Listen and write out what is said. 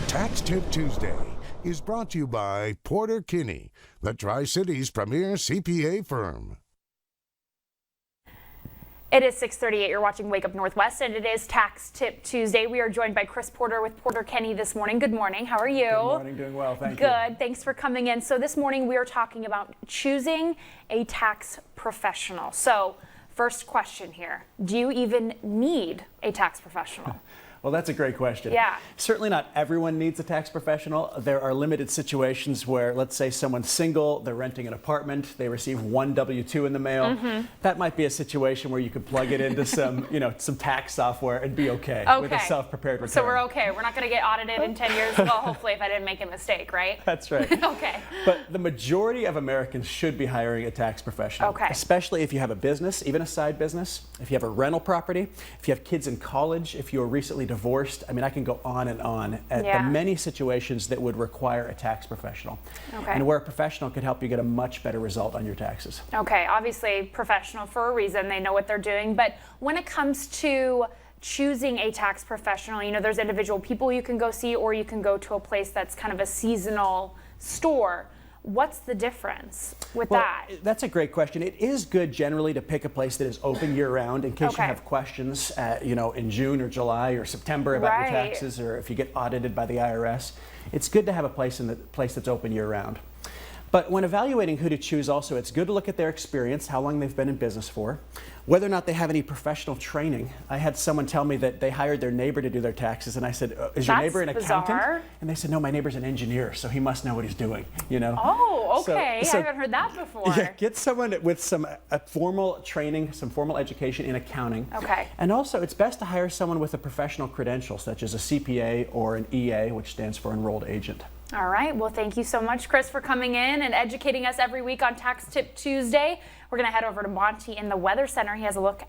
Tax Tip Tuesday is brought to you by PorterKinney, the Tri-Cities Premier CPA Firm. It is 6:38. You're watching Wake Up Northwest, and it is Tax Tip Tuesday. We are joined by Chris Porter with PorterKinney this morning. Good morning. How are you? Good morning. Doing well. Thank you. Good. Thanks for coming in. So this morning we are talking about choosing a tax professional. So first question here: do you even need a tax professional? Well, that's a great question. Yeah. Certainly not everyone needs a tax professional. There are limited situations where, let's say someone's single, they're renting an apartment, they receive one W-2 in the mail. That might be a situation where you could plug it into some, some tax software and be okay with a self-prepared return. So we're okay. We're not going to get audited in 10 years. Well, hopefully, if I didn't make a mistake, right? That's right. Okay. But the majority of Americans should be hiring a tax professional. Okay. Especially if you have a business, even a side business, if you have a rental property, if you have kids in college, if you were recently divorced. I mean, I can go on and on at the many situations that would require a tax professional. Okay. And where a professional could help you get a much better result on your taxes. Okay, obviously professional for a reason. They know what they're doing. But when it comes to choosing a tax professional, there's individual people you can go see, or you can go to a place that's kind of a seasonal store. What's the difference with that? That's a great question. It is good generally to pick a place that is open year-round in case you have questions, in June or July or September about your taxes, or if you get audited by the IRS. It's good to have a place that's open year-round. But when evaluating who to choose also, it's good to look at their experience, how long they've been in business for, whether or not they have any professional training. I had someone tell me that they hired their neighbor to do their taxes, and I said, is your neighbor an accountant? And they said, no, my neighbor's an engineer, so he must know what he's doing, Oh, okay. So, I haven't heard that before. Yeah, get someone with some formal training, some formal education in accounting. Okay. And also, it's best to hire someone with a professional credential, such as a CPA or an EA, which stands for Enrolled Agent. All right. Well, thank you so much, Chris, for coming in and educating us every week on Tax Tip Tuesday. We're going to head over to Monty in the Weather Center. He has a look